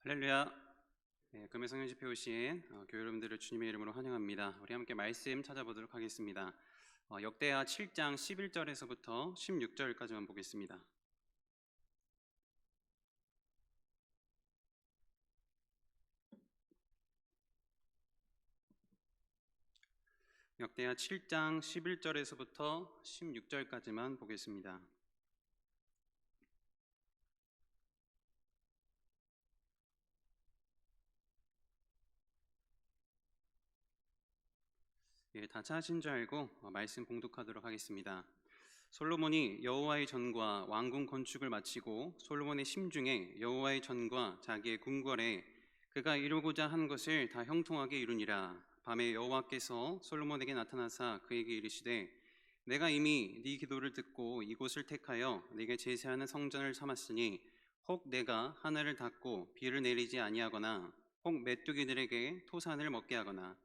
할렐루야. 네, 금요 성령 집회 오신 교회 여러분들을 주님의 이름으로 환영합니다. 우리 함께 말씀 찾아보도록 하겠습니다. 역대하 7장 11절에서부터 16절까지만 보겠습니다. 역대하 7장 11절에서부터 16절까지만 보겠습니다. 예, 다 찾으신 줄 알고 말씀 봉독하도록 하겠습니다. 솔로몬이 여호와의 전과 왕궁 건축을 마치고 솔로몬의 심중에 여호와의 전과 자기의 궁궐에 그가 이루고자 한 것을 다 형통하게 이루니라. 밤에 여호와께서 솔로몬에게 나타나사 그에게 이르시되 내가 이미 네 기도를 듣고 이곳을 택하여 네게 제사하는 성전을 삼았으니 혹 내가 하늘을 닫고 비를 내리지 아니하거나 혹 메뚜기들에게 토산을 먹게 하거나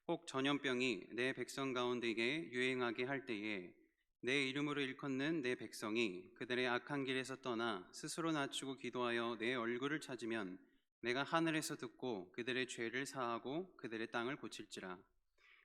혹 전염병이 내 백성 가운데에 유행하게 할 때에 내 이름으로 일컫는 내 백성이 그들의 악한 길에서 떠나 스스로 낮추고 기도하여 내 얼굴을 찾으면 내가 하늘에서 듣고 그들의 죄를 사하고 그들의 땅을 고칠지라.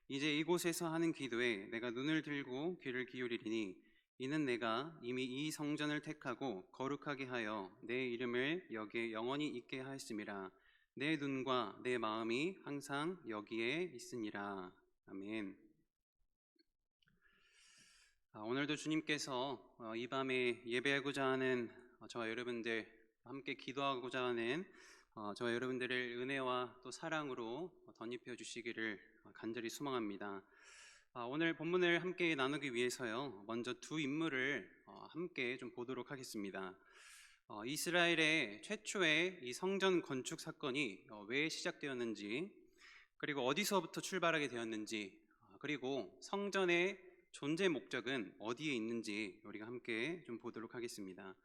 이제 이곳에서 하는 기도에 내가 눈을 들고 귀를 기울이리니 이는 내가 이미 이 성전을 택하고 거룩하게 하여 내 이름을 여기에 영원히 있게 하였음이라. 내 눈과 내 마음이 항상 여기에 있으니라. 아멘. 오늘도 주님께서 이 밤에 예배하고자 하는 저와 여러분들, 함께 기도하고자 하는 저와 여러분들을 은혜와 또 사랑으로 덧입혀 주시기를 간절히 소망합니다. 오늘 본문을 함께 나누기 위해서요, 먼저 두 인물을 함께 좀 보도록 하겠습니다. 이스라엘의 최초의 이 성전 건축 사건이 왜 시작되었는지, 그리고 어디서부터 출발하게 되었는지, 그리고 성전의 존재 목적은 어디에 있는지 우리가 함께 좀 보도록 하겠습니다.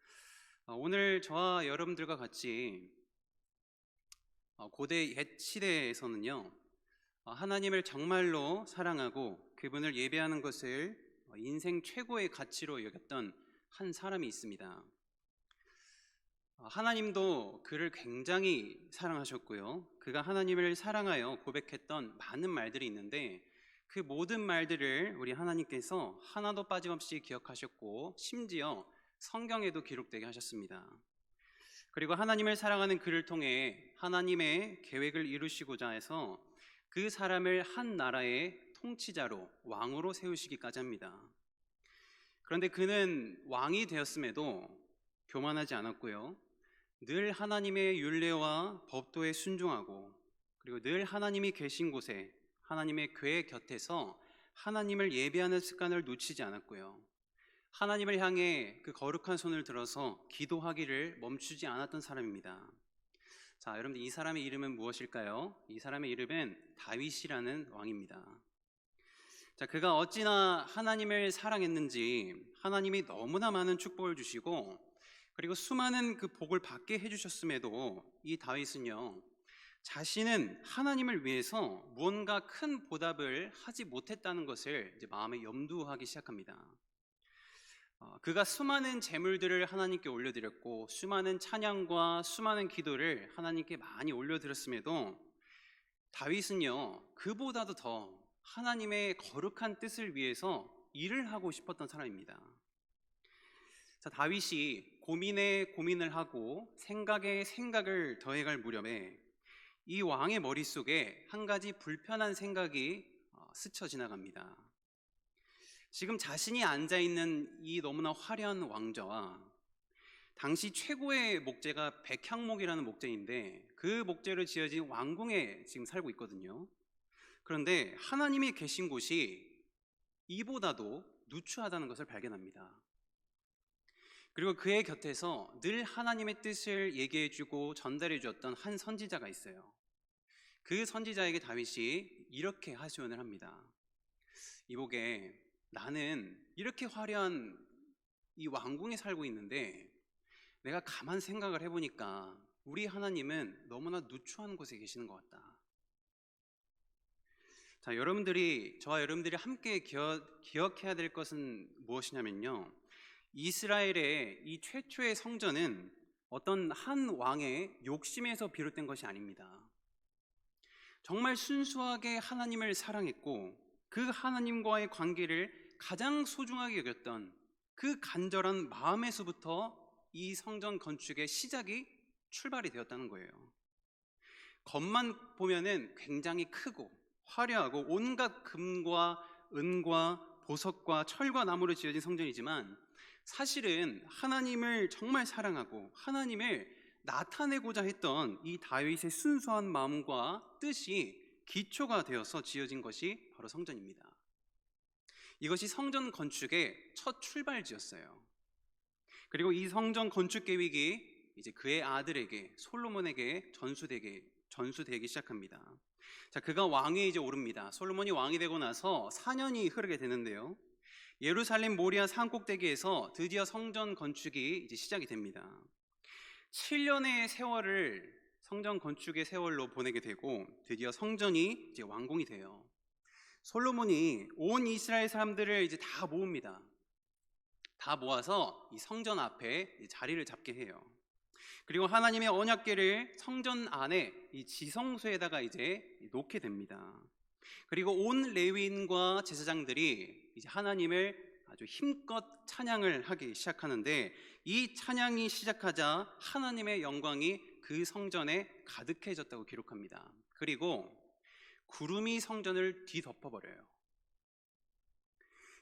오늘 저와 여러분들과 같이 고대 옛 시대에서는요, 하나님을 정말로 사랑하고 그분을 예배하는 것을 인생 최고의 가치로 여겼던 한 사람이 있습니다. 하나님도 그를 굉장히 사랑하셨고요, 그가 하나님을 사랑하여 고백했던 많은 말들이 있는데 그 모든 말들을 우리 하나님께서 하나도 빠짐없이 기억하셨고 심지어 성경에도 기록되게 하셨습니다. 그리고 하나님을 사랑하는 그를 통해 하나님의 계획을 이루시고자 해서 그 사람을 한 나라의 통치자로, 왕으로 세우시기까지 합니다. 그런데 그는 왕이 되었음에도 교만하지 않았고요, 늘 하나님의 율례와 법도에 순종하고, 그리고 늘 하나님이 계신 곳에, 하나님의 궤 곁에서 하나님을 예배하는 습관을 놓치지 않았고요, 하나님을 향해 그 거룩한 손을 들어서 기도하기를 멈추지 않았던 사람입니다. 자, 여러분들, 이 사람의 이름은 무엇일까요? 이 사람의 이름은 다윗이라는 왕입니다. 자, 그가 어찌나 하나님을 사랑했는지 하나님이 너무나 많은 축복을 주시고, 그리고 수많은 그 복을 받게 해주셨음에도 이 다윗은요, 자신은 하나님을 위해서 무언가 큰 보답을 하지 못했다는 것을 이제 마음에 염두하기 시작합니다. 그가 수많은 제물들을 하나님께 올려드렸고 수많은 찬양과 수많은 기도를 하나님께 많이 올려드렸음에도 다윗은요, 그보다도 더 하나님의 거룩한 뜻을 위해서 일을 하고 싶었던 사람입니다. 자, 다윗이 고민에 고민을 하고 생각에 생각을 더해갈 무렵에 이 왕의 머릿속에 한 가지 불편한 생각이 스쳐 지나갑니다. 지금 자신이 앉아있는 이 너무나 화려한 왕좌와 당시 최고의 목재가 백향목이라는 목재인데 그 목재로 지어진 왕궁에 지금 살고 있거든요. 그런데 하나님이 계신 곳이 이보다도 누추하다는 것을 발견합니다. 그리고 그의 곁에서 늘 하나님의 뜻을 얘기해주고 전달해주었던 한 선지자가 있어요. 그 선지자에게 다윗이 이렇게 하소연을 합니다. 이보게, 나는 이렇게 화려한 이 왕궁에 살고 있는데 내가 가만 생각을 해보니까 우리 하나님은 너무나 누추한 곳에 계시는 것 같다. 자, 저와 여러분들이 함께 기억해야 될 것은 무엇이냐면요, 이스라엘의 이 최초의 성전은 어떤 한 왕의 욕심에서 비롯된 것이 아닙니다. 정말 순수하게 하나님을 사랑했고 그 하나님과의 관계를 가장 소중하게 여겼던 그 간절한 마음에서부터 이 성전 건축의 시작이 출발이 되었다는 거예요. 겉만 보면은 굉장히 크고 화려하고 온갖 금과 은과 보석과 철과 나무로 지어진 성전이지만 사실은 하나님을 정말 사랑하고 하나님을 나타내고자 했던 이 다윗의 순수한 마음과 뜻이 기초가 되어서 지어진 것이 바로 성전입니다. 이것이 성전 건축의 첫 출발지였어요. 그리고 이 성전 건축 계획이 이제 그의 아들에게 솔로몬에게 전수되기 시작합니다. 자, 그가 왕위에 이제 오릅니다. 솔로몬이 왕이 되고 나서 4년이 흐르게 되는데요. 예루살렘 모리아 산꼭대기에서 드디어 성전 건축이 이제 시작이 됩니다. 7년의 세월을 성전 건축의 세월로 보내게 되고 드디어 성전이 이제 완공이 돼요. 솔로몬이 온 이스라엘 사람들을 이제 다 모읍니다. 다 모아서 이 성전 앞에 자리를 잡게 해요. 그리고 하나님의 언약궤를 성전 안에 이 지성소에다가 이제 놓게 됩니다. 그리고 온 레위인과 제사장들이 이제 하나님을 아주 힘껏 찬양을 하기 시작하는데 이 찬양이 시작하자 하나님의 영광이 그 성전에 가득해졌다고 기록합니다. 그리고 구름이 성전을 뒤덮어버려요.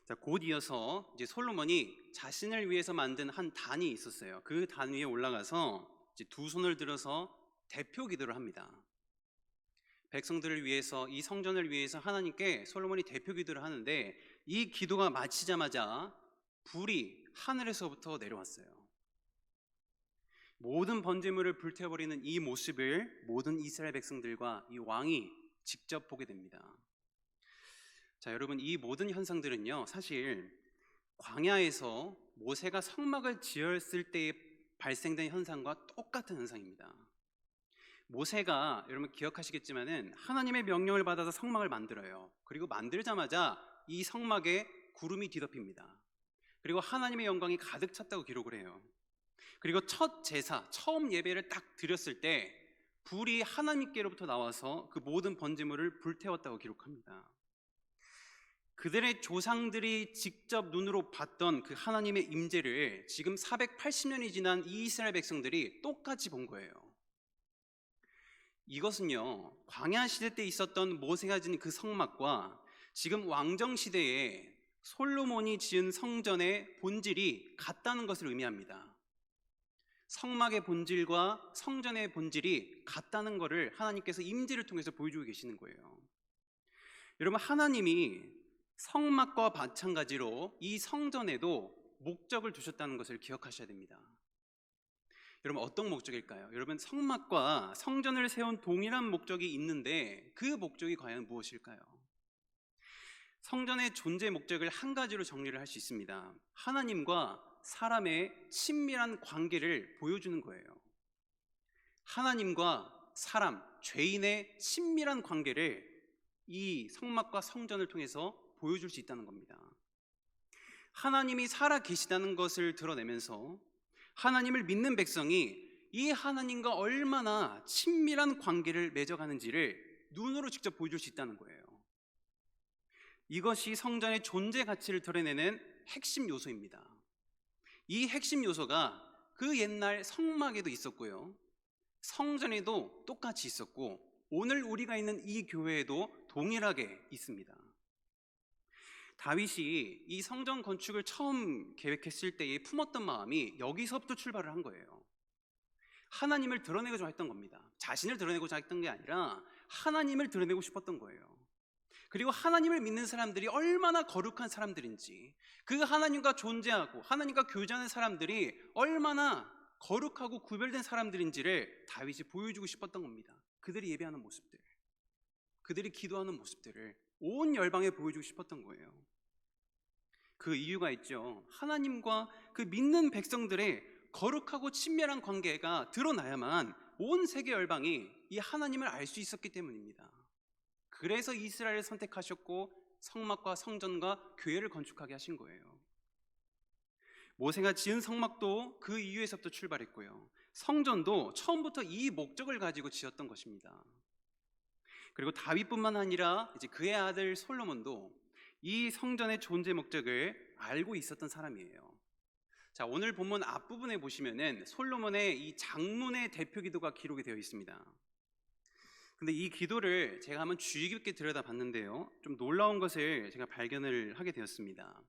자, 곧 이어서 이제 솔로몬이 자신을 위해서 만든 한 단이 있었어요. 그 단 위에 올라가서 이제 두 손을 들어서 대표 기도를 합니다. 백성들을 위해서, 이 성전을 위해서 하나님께 솔로몬이 대표 기도를 하는데 이 기도가 마치자마자 불이 하늘에서부터 내려왔어요. 모든 번제물을 불태워버리는 이 모습을 모든 이스라엘 백성들과 이 왕이 직접 보게 됩니다. 자, 여러분, 이 모든 현상들은요, 사실 광야에서 모세가 성막을 지었을 때 발생된 현상과 똑같은 현상입니다. 모세가, 여러분 기억하시겠지만은 하나님의 명령을 받아서 성막을 만들어요. 그리고 만들자마자 이 성막에 구름이 뒤덮입니다. 그리고 하나님의 영광이 가득 찼다고 기록을 해요. 그리고 첫 제사, 처음 예배를 딱 드렸을 때 불이 하나님께로부터 나와서 그 모든 번제물을 불태웠다고 기록합니다. 그들의 조상들이 직접 눈으로 봤던 그 하나님의 임재를 지금 480년이 지난 이 이스라엘 백성들이 똑같이 본 거예요. 이것은요, 광야 시대 때 있었던 모세가 지은 그 성막과 지금 왕정 시대에 솔로몬이 지은 성전의 본질이 같다는 것을 의미합니다. 성막의 본질과 성전의 본질이 같다는 것을 하나님께서 임재를 통해서 보여주고 계시는 거예요. 여러분, 하나님이 성막과 마찬가지로 이 성전에도 목적을 두셨다는 것을 기억하셔야 됩니다. 여러분, 어떤 목적일까요? 여러분, 성막과 성전을 세운 동일한 목적이 있는데 그 목적이 과연 무엇일까요? 성전의 존재 목적을 한 가지로 정리를 할 수 있습니다. 하나님과 사람의 친밀한 관계를 보여주는 거예요. 하나님과 사람, 죄인의 친밀한 관계를 이 성막과 성전을 통해서 보여줄 수 있다는 겁니다. 하나님이 살아 계시다는 것을 드러내면서 하나님을 믿는 백성이 이 하나님과 얼마나 친밀한 관계를 맺어가는지를 눈으로 직접 보여줄 수 있다는 거예요. 이것이 성전의 존재 가치를 드러내는 핵심 요소입니다. 이 핵심 요소가 그 옛날 성막에도 있었고요, 성전에도 똑같이 있었고 오늘 우리가 있는 이 교회에도 동일하게 있습니다. 다윗이 이 성전 건축을 처음 계획했을 때에 품었던 마음이 여기서부터 출발을 한 거예요. 하나님을 드러내고자 했던 겁니다. 자신을 드러내고자 했던 게 아니라 하나님을 드러내고 싶었던 거예요. 그리고 하나님을 믿는 사람들이 얼마나 거룩한 사람들인지, 그 하나님과 존재하고 하나님과 교제하는 사람들이 얼마나 거룩하고 구별된 사람들인지를 다윗이 보여주고 싶었던 겁니다. 그들이 예배하는 모습들, 그들이 기도하는 모습들을 온 열방에 보여주고 싶었던 거예요. 그 이유가 있죠. 하나님과 그 믿는 백성들의 거룩하고 친밀한 관계가 드러나야만 온 세계 열방이 이 하나님을 알 수 있었기 때문입니다. 그래서 이스라엘을 선택하셨고 성막과 성전과 교회를 건축하게 하신 거예요. 모세가 지은 성막도 그 이유에서부터 출발했고요, 성전도 처음부터 이 목적을 가지고 지었던 것입니다. 그리고 다윗뿐만 아니라 이제 그의 아들 솔로몬도 이 성전의 존재 목적을 알고 있었던 사람이에요. 자, 오늘 본문 앞부분에 보시면은 솔로몬의 이 장문의 대표 기도가 기록이 되어 있습니다. 근데 이 기도를 제가 한번 주의 깊게 들여다봤는데요, 좀 놀라운 것을 제가 발견을 하게 되었습니다.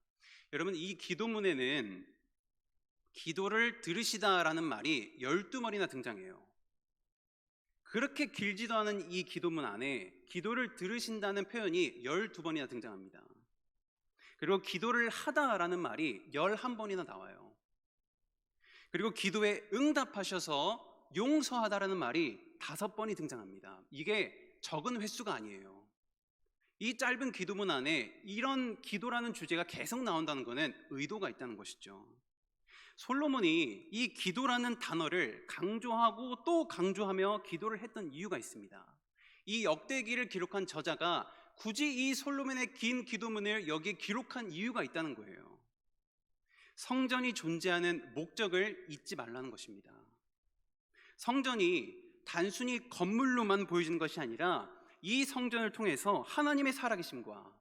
여러분, 이 기도문에는 기도를 들으시다라는 말이 12번이나 등장해요. 그렇게 길지도 않은 이 기도문 안에 기도를 들으신다는 표현이 12번이나 등장합니다. 그리고 기도를 하다라는 말이 11번이나 나와요. 그리고 기도에 응답하셔서 용서하다라는 말이 5번이 등장합니다. 이게 적은 횟수가 아니에요. 이 짧은 기도문 안에 이런 기도라는 주제가 계속 나온다는 것은 의도가 있다는 것이죠. 솔로몬이 이 기도라는 단어를 강조하고 또 강조하며 기도를 했던 이유가 있습니다. 이 역대기를 기록한 저자가 굳이 이 솔로몬의 긴 기도문을 여기에 기록한 이유가 있다는 거예요. 성전이 존재하는 목적을 잊지 말라는 것입니다. 성전이 단순히 건물로만 보여지는 것이 아니라 이 성전을 통해서 하나님의 살아계심과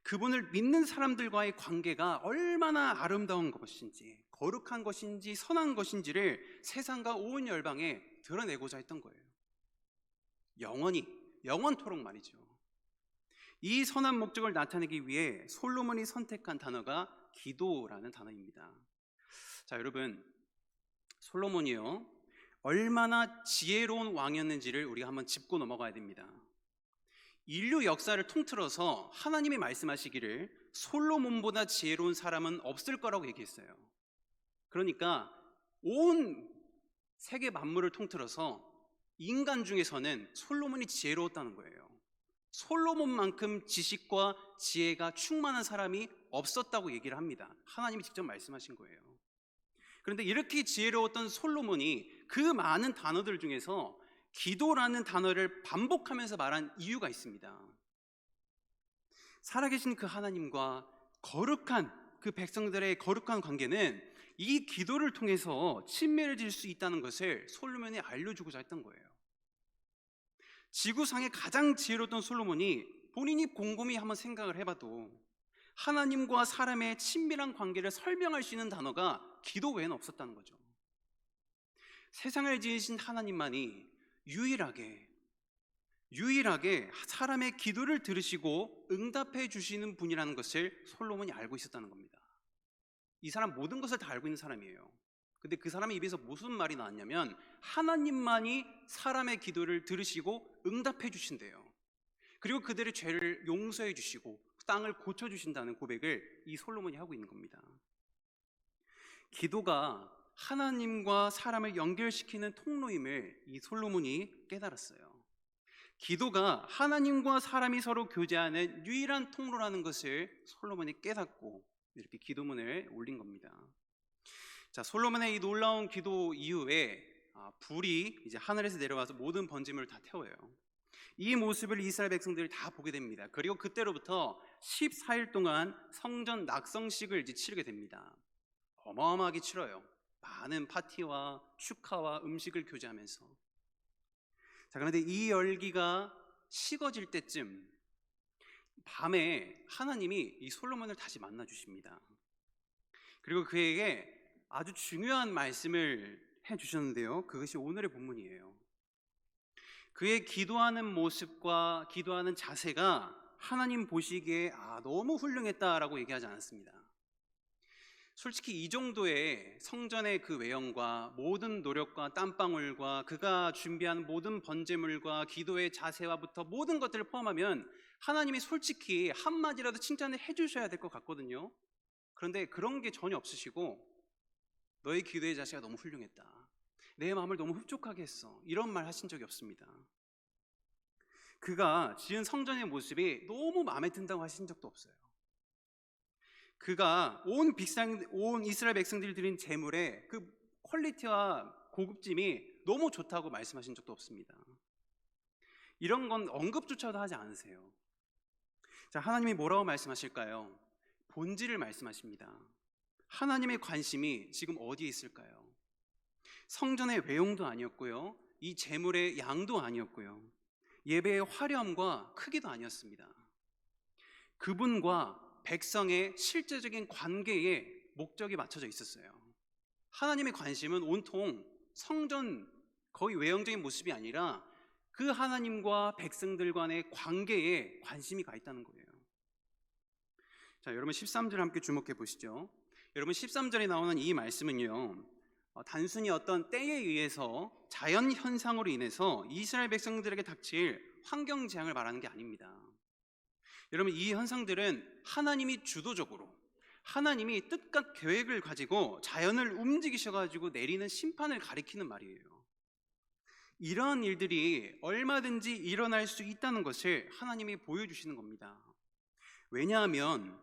그분을 믿는 사람들과의 관계가 얼마나 아름다운 것인지, 거룩한 것인지, 선한 것인지를 세상과 온 열방에 드러내고자 했던 거예요. 영원토록 말이죠. 이 선한 목적을 나타내기 위해 솔로몬이 선택한 단어가 기도라는 단어입니다. 자, 여러분, 솔로몬이요, 얼마나 지혜로운 왕이었는지를 우리가 한번 짚고 넘어가야 됩니다. 인류 역사를 통틀어서 하나님이 말씀하시기를 솔로몬보다 지혜로운 사람은 없을 거라고 얘기했어요. 그러니까 온 세계 만물을 통틀어서 인간 중에서는 솔로몬이 지혜로웠다는 거예요. 솔로몬만큼 지식과 지혜가 충만한 사람이 없었다고 얘기를 합니다. 하나님이 직접 말씀하신 거예요. 그런데 이렇게 지혜로웠던 솔로몬이 그 많은 단어들 중에서 기도라는 단어를 반복하면서 말한 이유가 있습니다. 살아계신 그 하나님과 거룩한 그 백성들의 거룩한 관계는 이 기도를 통해서 친밀해질 수 있다는 것을 솔로몬이 알려주고자 했던 거예요. 지구상에 가장 지혜로웠던 솔로몬이 본인이 곰곰이 한번 생각을 해봐도 하나님과 사람의 친밀한 관계를 설명할 수 있는 단어가 기도 외에는 없었다는 거죠. 세상을 지으신 하나님만이 유일하게 사람의 기도를 들으시고 응답해 주시는 분이라는 것을 솔로몬이 알고 있었다는 겁니다. 이 사람 모든 것을 다 알고 있는 사람이에요. 근데 그 사람의 입에서 무슨 말이 나왔냐면 하나님만이 사람의 기도를 들으시고 응답해 주신대요. 그리고 그들의 죄를 용서해 주시고 땅을 고쳐 주신다는 고백을 이 솔로몬이 하고 있는 겁니다. 기도가 하나님과 사람을 연결시키는 통로임을 이 솔로몬이 깨달았어요. 기도가 하나님과 사람이 서로 교제하는 유일한 통로라는 것을 솔로몬이 깨닫고 이렇게 기도문을 올린 겁니다. 자, 솔로몬의 이 놀라운 기도 이후에 불이 이제 하늘에서 내려와서 모든 번제물을 다 태워요. 이 모습을 이스라엘 백성들이 다 보게 됩니다. 그리고 그때로부터 14일 동안 성전 낙성식을 이제 치르게 됩니다. 어마어마하게 치러요. 많은 파티와 축하와 음식을 교제하면서. 자, 그런데 이 열기가 식어질 때쯤 밤에 하나님이 이 솔로몬을 다시 만나 주십니다. 그리고 그에게 아주 중요한 말씀을 해 주셨는데요, 그것이 오늘의 본문이에요. 그의 기도하는 모습과 기도하는 자세가 하나님 보시기에 너무 훌륭했다라고 얘기하지 않았습니다. 솔직히 이 정도의 성전의 그 외형과 모든 노력과 땀방울과 그가 준비한 모든 번제물과 기도의 자세와부터 모든 것들을 포함하면 하나님이 솔직히 한마디라도 칭찬을 해주셔야 될 것 같거든요. 그런데 그런 게 전혀 없으시고 너의 기도의 자세가 너무 훌륭했다, 내 마음을 너무 흡족하게 했어, 이런 말 하신 적이 없습니다. 그가 지은 성전의 모습이 너무 마음에 든다고 하신 적도 없어요. 그가 온 이스라엘 백성들이 드린 제물의 그 퀄리티와 고급짐이 너무 좋다고 말씀하신 적도 없습니다. 이런 건 언급조차도 하지 않으세요. 자, 하나님이 뭐라고 말씀하실까요? 본질을 말씀하십니다. 하나님의 관심이 지금 어디에 있을까요? 성전의 외형도 아니었고요. 이 제물의 양도 아니었고요. 예배의 화려함과 크기도 아니었습니다. 그분과 백성의 실제적인 관계에 목적이 맞춰져 있었어요. 하나님의 관심은 온통 성전 거의 외형적인 모습이 아니라 그 하나님과 백성들 간의 관계에 관심이 가 있다는 거예요. 자, 여러분 13절 함께 주목해 보시죠. 여러분 13절에 나오는 이 말씀은요, 단순히 어떤 때에 의해서 자연 현상으로 인해서 이스라엘 백성들에게 닥칠 환경 재앙을 말하는 게 아닙니다. 여러분, 이 현상들은 하나님이 주도적으로, 하나님이 뜻과 계획을 가지고 자연을 움직이셔가지고 내리는 심판을 가리키는 말이에요. 이런 일들이 얼마든지 일어날 수 있다는 것을 하나님이 보여주시는 겁니다. 왜냐하면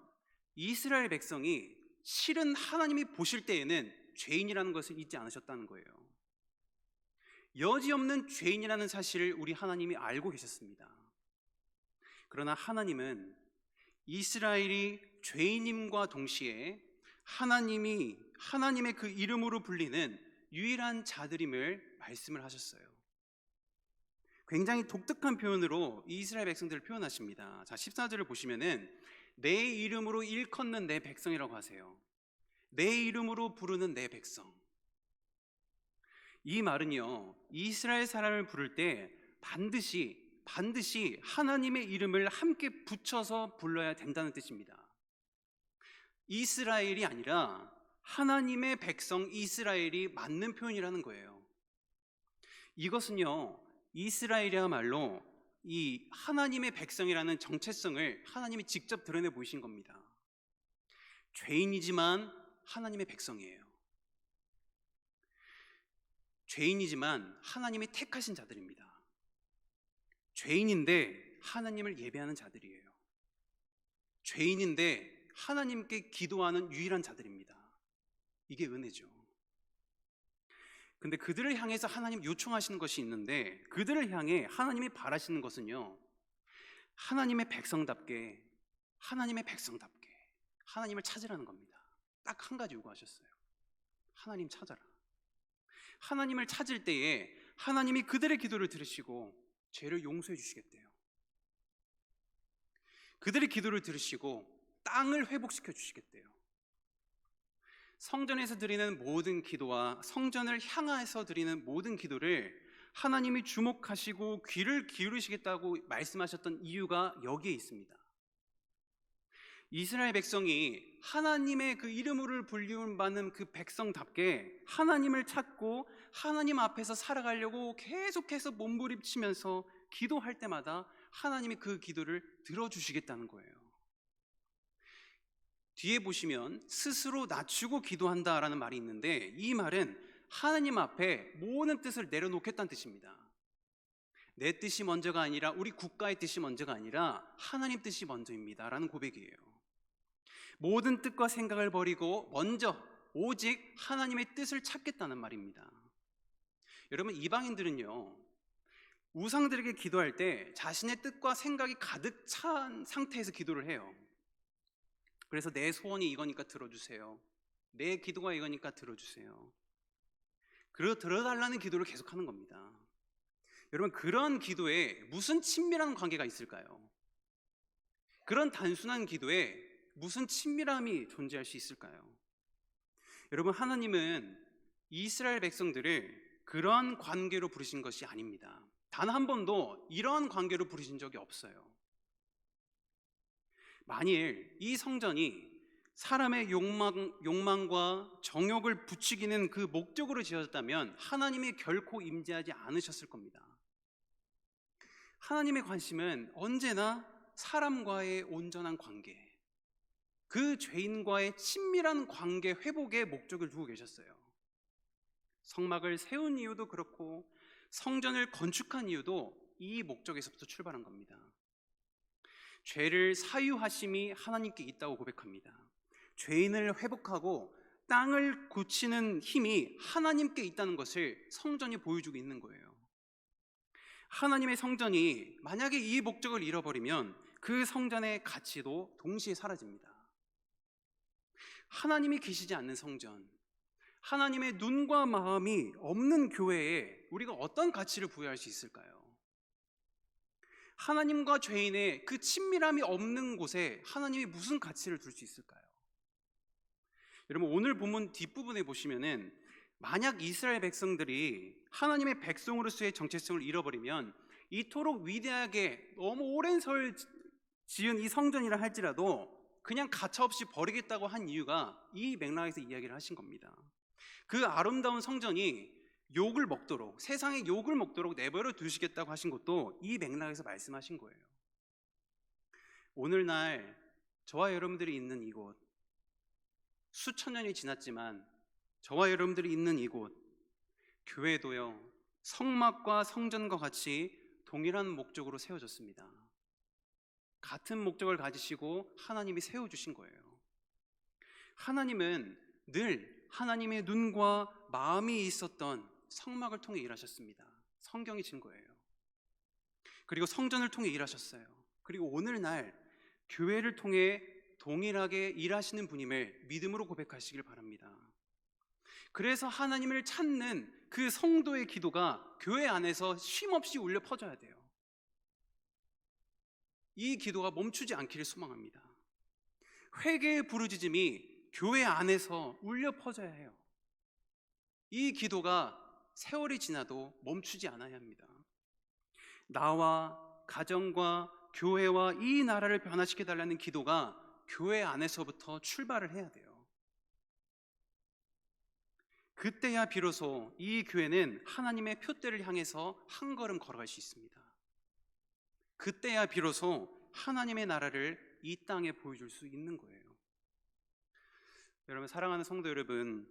이스라엘 백성이 실은 하나님이 보실 때에는 죄인이라는 것을 잊지 않으셨다는 거예요. 여지없는 죄인이라는 사실을 우리 하나님이 알고 계셨습니다. 그러나 하나님은 이스라엘이 죄인임과 동시에 하나님의 그 이름으로 불리는 유일한 자들임을 말씀을 하셨어요. 굉장히 독특한 표현으로 이스라엘 백성들을 표현하십니다. 자, 14절을 보시면은 내 이름으로 일컫는 내 백성이라고 하세요. 내 이름으로 부르는 내 백성. 이 말은요, 이스라엘 사람을 부를 때 반드시 하나님의 이름을 함께 붙여서 불러야 된다는 뜻입니다. 이스라엘이 아니라 하나님의 백성 이스라엘이 맞는 표현이라는 거예요. 이것은요, 이스라엘이야말로 이 하나님의 백성이라는 정체성을 하나님이 직접 드러내 보이신 겁니다. 죄인이지만 하나님의 백성이에요. 죄인이지만 하나님이 택하신 자들입니다. 죄인인데 하나님을 예배하는 자들이에요. 죄인인데 하나님께 기도하는 유일한 자들입니다. 이게 은혜죠. 근데 그들을 향해서 하나님 요청하시는 것이 있는데, 그들을 향해 하나님이 바라시는 것은요, 하나님의 백성답게 하나님을 찾으라는 겁니다. 딱 한 가지 요구하셨어요. 하나님 찾아라. 하나님을 찾을 때에 하나님이 그들의 기도를 들으시고 죄를 용서해 주시겠대요. 그들의 기도를 들으시고 땅을 회복시켜 주시겠대요. 성전에서 드리는 모든 기도와 성전을 향해서 드리는 모든 기도를 하나님이 주목하시고 귀를 기울이시겠다고 말씀하셨던 이유가 여기에 있습니다. 이스라엘 백성이 하나님의 그 이름으로 불림받는 그 백성답게 하나님을 찾고 하나님 앞에서 살아가려고 계속해서 몸부림치면서 기도할 때마다 하나님이 그 기도를 들어주시겠다는 거예요. 뒤에 보시면 스스로 낮추고 기도한다라는 말이 있는데, 이 말은 하나님 앞에 모든 뜻을 내려놓겠다는 뜻입니다. 내 뜻이 먼저가 아니라, 우리 국가의 뜻이 먼저가 아니라 하나님 뜻이 먼저입니다 라는 고백이에요. 모든 뜻과 생각을 버리고 먼저 오직 하나님의 뜻을 찾겠다는 말입니다. 여러분, 이방인들은요, 우상들에게 기도할 때 자신의 뜻과 생각이 가득 찬 상태에서 기도를 해요. 그래서 내 소원이 이거니까 들어주세요. 내 기도가 이거니까 들어주세요. 들어달라는 기도를 계속하는 겁니다. 여러분, 그런 기도에 무슨 친밀한 관계가 있을까요? 그런 단순한 기도에 무슨 친밀함이 존재할 수 있을까요? 여러분, 하나님은 이스라엘 백성들을 그런 관계로 부르신 것이 아닙니다. 단 한 번도 이런 관계로 부르신 적이 없어요. 만일 이 성전이 사람의 욕망과 정욕을 부추기는 그 목적으로 지어졌다면 하나님이 결코 임재하지 않으셨을 겁니다. 하나님의 관심은 언제나 사람과의 온전한 관계, 그 죄인과의 친밀한 관계 회복에 목적을 두고 계셨어요. 성막을 세운 이유도 그렇고 성전을 건축한 이유도 이 목적에서부터 출발한 겁니다. 죄를 사유하심이 하나님께 있다고 고백합니다. 죄인을 회복하고 땅을 고치는 힘이 하나님께 있다는 것을 성전이 보여주고 있는 거예요. 하나님의 성전이 만약에 이 목적을 잃어버리면 그 성전의 가치도 동시에 사라집니다. 하나님이 계시지 않는 성전, 하나님의 눈과 마음이 없는 교회에 우리가 어떤 가치를 부여할 수 있을까요? 하나님과 죄인의 그 친밀함이 없는 곳에 하나님이 무슨 가치를 둘 수 있을까요? 여러분, 오늘 본문 뒷부분에 보시면은 만약 이스라엘 백성들이 하나님의 백성으로서의 정체성을 잃어버리면 이토록 위대하게 너무 오랜 세월 지은 이 성전이라 할지라도 그냥 가차없이 버리겠다고 한 이유가 이 맥락에서 이야기를 하신 겁니다. 그 아름다운 성전이 욕을 먹도록, 세상의 욕을 먹도록 내버려 두시겠다고 하신 것도 이 맥락에서 말씀하신 거예요. 오늘날 저와 여러분들이 있는 이곳, 수천 년이 지났지만 저와 여러분들이 있는 이곳 교회도요, 성막과 성전과 같이 동일한 목적으로 세워졌습니다. 같은 목적을 가지시고 하나님이 세워주신 거예요. 하나님은 늘 하나님의 눈과 마음이 있었던 성막을 통해 일하셨습니다. 성경이 증거예요. 그리고 성전을 통해 일하셨어요. 그리고 오늘날 교회를 통해 동일하게 일하시는 분임을 믿음으로 고백하시길 바랍니다. 그래서 하나님을 찾는 그 성도의 기도가 교회 안에서 쉼없이 울려 퍼져야 돼요. 이 기도가 멈추지 않기를 소망합니다. 회개의 부르짖음이 교회 안에서 울려 퍼져야 해요. 이 기도가 세월이 지나도 멈추지 않아야 합니다. 나와 가정과 교회와 이 나라를 변화시켜달라는 기도가 교회 안에서부터 출발을 해야 돼요. 그때야 비로소 이 교회는 하나님의 표대를 향해서 한 걸음 걸어갈 수 있습니다. 그때야 비로소 하나님의 나라를 이 땅에 보여줄 수 있는 거예요. 여러분, 사랑하는 성도 여러분,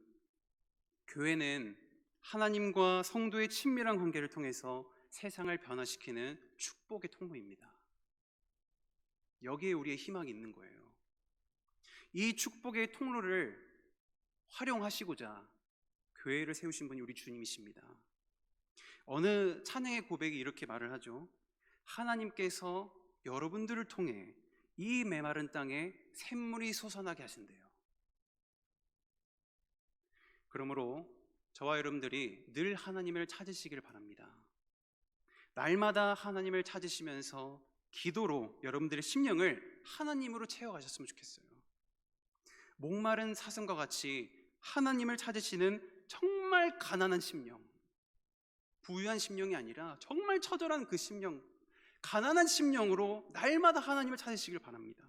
교회는 하나님과 성도의 친밀한 관계를 통해서 세상을 변화시키는 축복의 통로입니다. 여기에 우리의 희망이 있는 거예요. 이 축복의 통로를 활용하시고자 교회를 세우신 분이 우리 주님이십니다. 어느 찬양의 고백이 이렇게 말을 하죠. 하나님께서 여러분들을 통해 이 메마른 땅에 샘물이 솟아나게 하신대요. 그러므로 저와 여러분들이 늘 하나님을 찾으시길 바랍니다. 날마다 하나님을 찾으시면서 기도로 여러분들의 심령을 하나님으로 채워가셨으면 좋겠어요. 목마른 사슴과 같이 하나님을 찾으시는 정말 가난한 심령, 부유한 심령이 아니라 정말 처절한 그 심령, 가난한 심령으로 날마다 하나님을 찾으시길 바랍니다.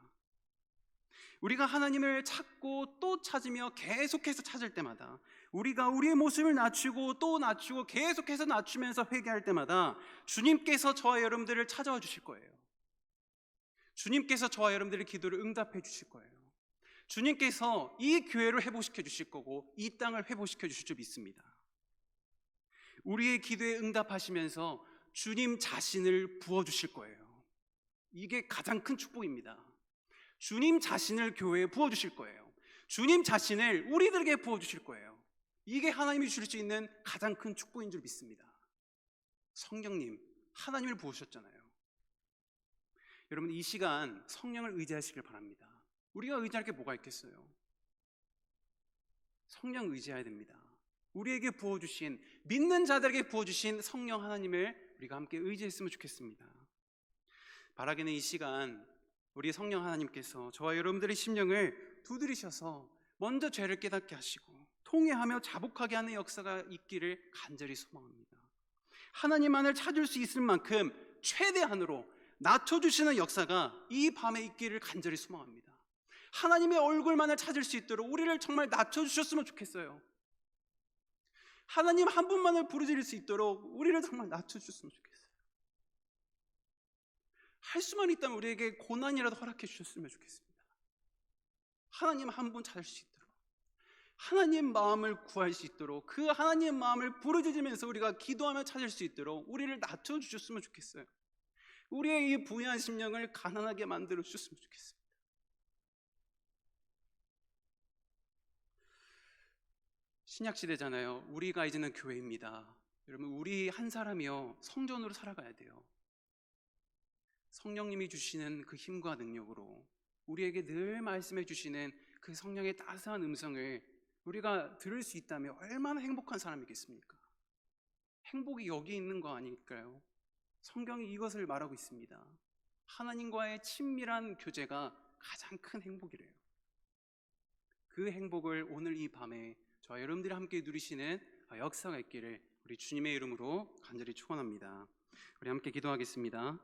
우리가 하나님을 찾고 또 찾으며 계속해서 찾을 때마다, 우리가 우리의 모습을 낮추고 또 낮추고 계속해서 낮추면서 회개할 때마다 주님께서 저와 여러분들을 찾아와 주실 거예요. 주님께서 저와 여러분들의 기도를 응답해 주실 거예요. 주님께서 이 교회를 회복시켜 주실 거고 이 땅을 회복시켜 주실 줄 믿습니다. 우리의 기도에 응답하시면서 주님 자신을 부어주실 거예요. 이게 가장 큰 축복입니다. 주님 자신을 교회에 부어주실 거예요. 주님 자신을 우리들에게 부어주실 거예요. 이게 하나님이 주실 수 있는 가장 큰 축복인 줄 믿습니다. 성령님, 하나님을 부으셨잖아요. 여러분, 이 시간 성령을 의지하시길 바랍니다. 우리가 의지할 게 뭐가 있겠어요? 성령 의지해야 됩니다. 우리에게 부어주신, 믿는 자들에게 부어주신 성령 하나님을 우리가 함께 의지했으면 좋겠습니다. 바라기는 이 시간 우리 성령 하나님께서 저와 여러분들의 심령을 두드리셔서 먼저 죄를 깨닫게 하시고 통회하며 자복하게 하는 역사가 있기를 간절히 소망합니다. 하나님만을 찾을 수 있을 만큼 최대한으로 낮춰주시는 역사가 이 밤에 있기를 간절히 소망합니다. 하나님의 얼굴만을 찾을 수 있도록 우리를 정말 낮춰주셨으면 좋겠어요. 하나님 한 분만을 부르짖을 수 있도록 우리를 정말 낮춰주셨으면 좋겠어요. 할 수만 있다면 우리에게 고난이라도 허락해 주셨으면 좋겠습니다. 하나님 한 분 찾을 수 있도록, 하나님 마음을 구할 수 있도록, 그 하나님 마음을 부르짖으면서 우리가 기도하며 찾을 수 있도록 우리를 낮춰주셨으면 좋겠어요. 우리의 이 부유한 심령을 가난하게 만들어 주셨으면 좋겠습니다. 신약시대잖아요. 우리가 이제는 교회입니다. 여러분, 우리 한 사람이요 성전으로 살아가야 돼요. 성령님이 주시는 그 힘과 능력으로 우리에게 늘 말씀해 주시는 그 성령의 따스한 음성을 우리가 들을 수 있다면 얼마나 행복한 사람이겠습니까? 행복이 여기 있는 거 아닐까요? 성경이 이것을 말하고 있습니다. 하나님과의 친밀한 교제가 가장 큰 행복이래요. 그 행복을 오늘 이 밤에 저와 여러분들이 함께 누리시는 역사가 있기를 우리 주님의 이름으로 간절히 축원합니다. 우리 함께 기도하겠습니다.